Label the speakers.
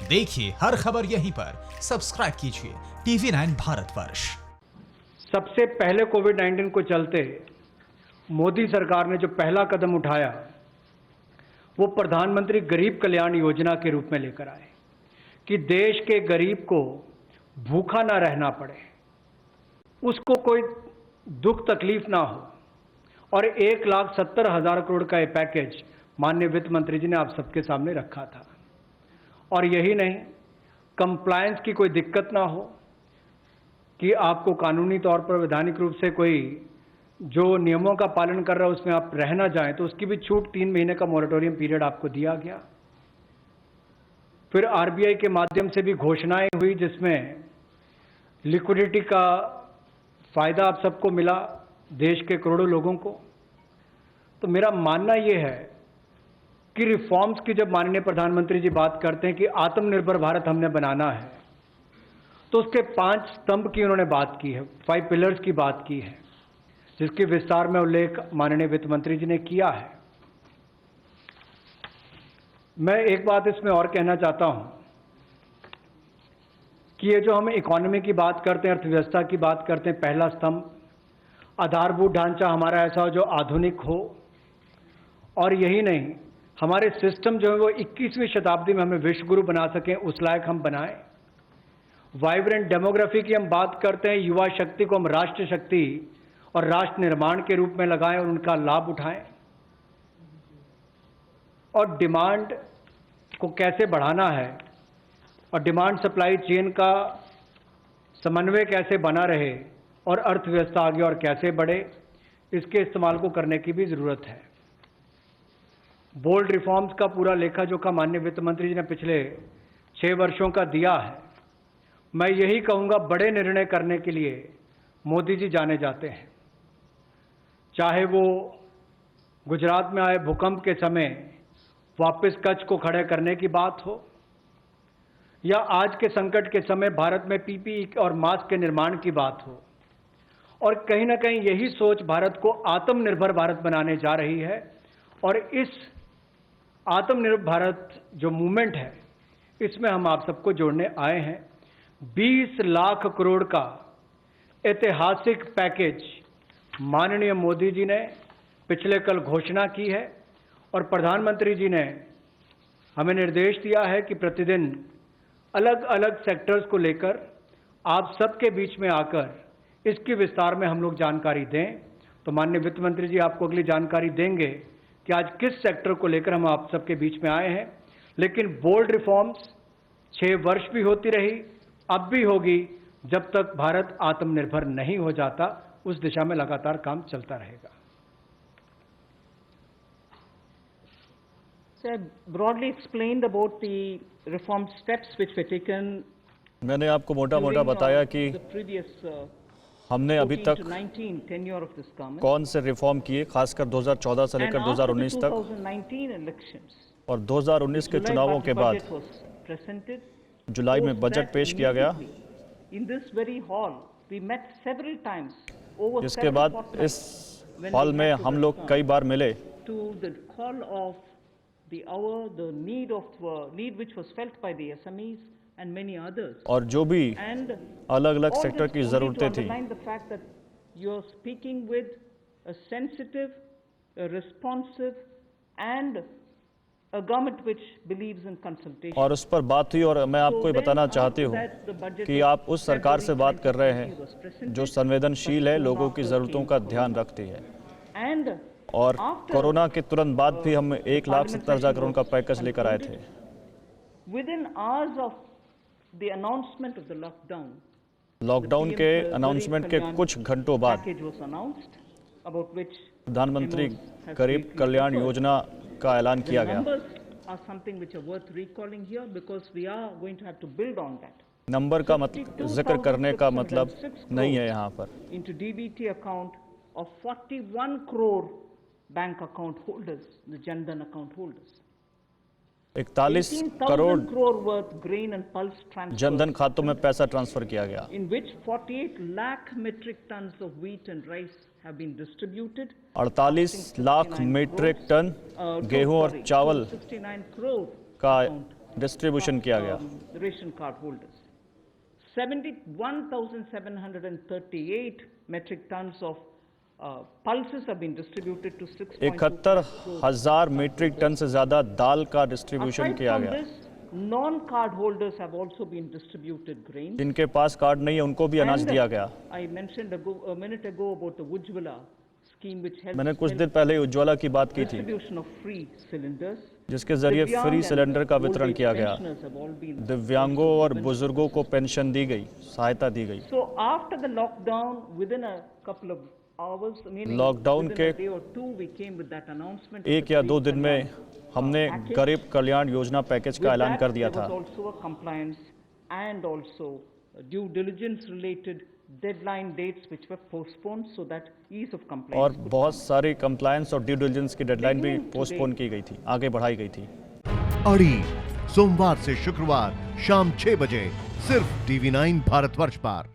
Speaker 1: देखिए हर खबर यहीं पर, सब्सक्राइब कीजिए TV9 भारतवर्ष।
Speaker 2: सबसे पहले कोविड-19 को चलते मोदी सरकार ने जो पहला कदम उठाया वो प्रधानमंत्री गरीब कल्याण योजना के रूप में लेकर आए कि देश के गरीब को भूखा ना रहना पड़े, उसको कोई दुख तकलीफ ना हो। और 1,70,000 करोड़ का ये पैकेज माननीय वित्त मंत्री जी ने आप सबके सामने रखा था। और यही नहीं, कंप्लायंस की कोई दिक्कत ना हो कि आपको कानूनी तौर पर वैधानिक रूप से कोई जो नियमों का पालन कर रहा है उसमें आप रह ना जाएं, तो उसकी भी छूट 3 महीने का मॉरेटोरियम पीरियड आपको दिया गया। फिर आरबीआई के माध्यम से भी घोषणाएं हुई जिसमें लिक्विडिटी का फायदा आप सबको मिला, देश के करोड़ों लोगों को। तो मेरा मानना यह है कि रिफॉर्म्स की जब माननीय प्रधानमंत्री जी बात करते हैं कि आत्मनिर्भर भारत हमने बनाना है, तो उसके 5 स्तंभ की उन्होंने बात की है, 5 पिलर्स की बात की है, जिसकी विस्तार में उल्लेख माननीय वित्त मंत्री जी ने किया है। मैं एक बात इसमें और कहना चाहता हूं कि ये जो हम इकोनॉमी की बात करते हैं, अर्थव्यवस्था की बात करते हैं, पहला स्तंभ आधारभूत ढांचा हमारा ऐसा हो जो आधुनिक हो। और यही नहीं, हमारे सिस्टम जो है वो 21वीं शताब्दी में हमें विश्व गुरु बना सकें, उस लायक हम बनाएं। वाइब्रेंट डेमोग्राफी की हम बात करते हैं, युवा शक्ति को हम राष्ट्र शक्ति और राष्ट्र निर्माण के रूप में लगाएं और उनका लाभ उठाएं। और डिमांड को कैसे बढ़ाना है और डिमांड सप्लाई चेन का समन्वय कैसे बना रहे और अर्थव्यवस्था आगे और कैसे बढ़े, इसके इस्तेमाल को करने की भी जरूरत है। बोल्ड रिफॉर्म्स का पूरा लेखा जोखा माननीय वित्त मंत्री जी ने पिछले 6 वर्षों का दिया है। मैं यही कहूंगा, बड़े निर्णय करने के लिए मोदी जी जाने जाते हैं। चाहे वो गुजरात में आए भूकंप के समय वापस कच्छ को खड़े करने की बात हो, या आज के संकट के समय भारत में पीपीई और मास्क के निर्माण की बात हो। और कहीं ना कहीं यही सोच भारत को आत्मनिर्भर भारत बनाने जा रही है। और इस आत्मनिर्भर भारत जो मूवमेंट है, इसमें हम आप सबको जोड़ने आए हैं। 20 लाख करोड़ का ऐतिहासिक पैकेज माननीय मोदी जी ने पिछले कल घोषणा की है और प्रधानमंत्री जी ने हमें निर्देश दिया है कि प्रतिदिन अलग अलग सेक्टर्स को लेकर आप सबके बीच में आकर इसकी विस्तार में हम लोग जानकारी दें। तो माननीय वित्त मंत्री जी आपको अगली जानकारी देंगे कि आज किस सेक्टर को लेकर हम आप सबके बीच में आए हैं। लेकिन बोल्ड रिफॉर्म्स 6 वर्ष भी होती रही, अब भी होगी, जब तक भारत आत्मनिर्भर नहीं हो जाता, उस दिशा में लगातार काम चलता रहेगा।
Speaker 3: Sir, broadly explained about the reform steps which were taken.
Speaker 4: मैंने आपको मोटा-मोटा बताया कि
Speaker 3: the previous
Speaker 4: हमने अभी
Speaker 3: 14
Speaker 4: तक
Speaker 3: to 19 tenure of this government.
Speaker 4: कौन से रिफॉर्म किए, खासकर 2014 से
Speaker 3: And
Speaker 4: लेकर
Speaker 3: after the
Speaker 4: 2019 तक,
Speaker 3: 2019 elections,
Speaker 4: और 2019 के
Speaker 3: July
Speaker 4: चुनावों के बाद
Speaker 3: budget was presented.
Speaker 4: जुलाई में
Speaker 3: Post
Speaker 4: बजट
Speaker 3: that
Speaker 4: पेश किया गया।
Speaker 3: immediately, In this very hall, we met several times. Over
Speaker 4: इसके
Speaker 3: several
Speaker 4: बाद
Speaker 3: fortnights
Speaker 4: इस
Speaker 3: when
Speaker 4: हॉल
Speaker 3: we
Speaker 4: में
Speaker 3: had to
Speaker 4: हम लोग
Speaker 3: respond
Speaker 4: कई बार मिले
Speaker 3: to the call of the hour, the need which was felt by the SMEs and many others.
Speaker 4: और जो भी
Speaker 3: And
Speaker 4: अलग अलग
Speaker 3: all
Speaker 4: सेक्टर
Speaker 3: this
Speaker 4: की
Speaker 3: only
Speaker 4: ज़रूरतें
Speaker 3: to
Speaker 4: थी,
Speaker 3: underline the fact that you're speaking with a sensitive, a responsive, and a government which believes in consultation.
Speaker 4: और उस पर बात हुई। और मैं आपको ये बताना चाहती हूँ कि आप उस सरकार से बात कर रहे हैं जो संवेदनशील है, लोगों की ज़रूरतों का ध्यान रखती है।
Speaker 3: And
Speaker 4: और कोरोना के तुरंत बाद भी हम 1,70,000 करोड़ का पैकेज लेकर आए थे।
Speaker 3: within hours of the announcement of the lockdown,
Speaker 4: lockdown के अनाउंसमेंट के कुछ घंटों बाद
Speaker 3: package was announced about which
Speaker 4: प्रधानमंत्री
Speaker 3: has
Speaker 4: गरीब
Speaker 3: briefly
Speaker 4: कल्याण
Speaker 3: referred.
Speaker 4: योजना का ऐलान
Speaker 3: The
Speaker 4: किया गया।
Speaker 3: numbers are something which are worth recalling here because we are going to have to build on that.
Speaker 4: Number का जिक्र करने का मतलब नहीं है यहाँ पर।
Speaker 3: Into DBT account of 41 crore bank account holders, the Jan Dhan account holders.
Speaker 4: 41
Speaker 3: 18,000
Speaker 4: crore
Speaker 3: crore worth grain and pulse transfers,
Speaker 4: Jan Dhan खातों में पैसा ट्रांसफर किया गया।
Speaker 3: in which 48 lakh metric tons of wheat and rice have been distributed.
Speaker 4: 48 lakh metric ton गेहूं और चावल
Speaker 3: 69 crore
Speaker 4: का
Speaker 3: account
Speaker 4: distribution किया गया।
Speaker 3: ration card holders. 71,738 metric tons of pulses have been distributed to 6.2
Speaker 4: 71,000 metric ton से ज्यादा दाल का डिस्ट्रीब्यूशन
Speaker 3: Aside
Speaker 4: किया
Speaker 3: from
Speaker 4: गया।
Speaker 3: this, non-card holders have also been distributed grain.
Speaker 4: जिनके पास कार्ड नहीं है उनको भी अनाज
Speaker 3: And
Speaker 4: दिया गया।
Speaker 3: I mentioned a minute ago about the Ujjwala scheme, which helps
Speaker 4: मैंने कुछ दिन पहले उज्ज्वला की बात की थी,
Speaker 3: distribution of free cylinders.
Speaker 4: जिसके जरिए
Speaker 3: Divyang
Speaker 4: फ्री
Speaker 3: and
Speaker 4: सिलेंडर का
Speaker 3: old
Speaker 4: वितरण
Speaker 3: age
Speaker 4: किया गया।
Speaker 3: pensioners have all been
Speaker 4: दिव्यांगों और बुजुर्गों को पेंशन दी गई, सहायता दी गई।
Speaker 3: So after the lockdown, within a couple of hours, meaning
Speaker 4: Lockdown
Speaker 3: within
Speaker 4: के
Speaker 3: a day or two, we came with that announcement. of
Speaker 4: एक
Speaker 3: the
Speaker 4: या दो
Speaker 3: Garib
Speaker 4: दिन में
Speaker 3: Kalyan
Speaker 4: हमने
Speaker 3: package.
Speaker 4: गरीब कल्याण योजना पैकेज का
Speaker 3: With
Speaker 4: ऐलान
Speaker 3: that,
Speaker 4: कर दिया
Speaker 3: there
Speaker 4: था।
Speaker 3: was also a compliance and also due diligence related deadline dates which were postponed so that ease of compliance.
Speaker 4: और
Speaker 3: could
Speaker 4: बहुत
Speaker 3: come.
Speaker 4: सारी कंप्लायंस और ड्यू डिलिजेंस की डेडलाइन भी
Speaker 3: Beginning
Speaker 4: पोस्टपोन
Speaker 3: today.
Speaker 4: की गई थी, आगे बढ़ाई गई थी।
Speaker 5: अड़ी सोमवार से शुक्रवार शाम 6 बजे सिर्फ TV9 भारतवर्ष पर।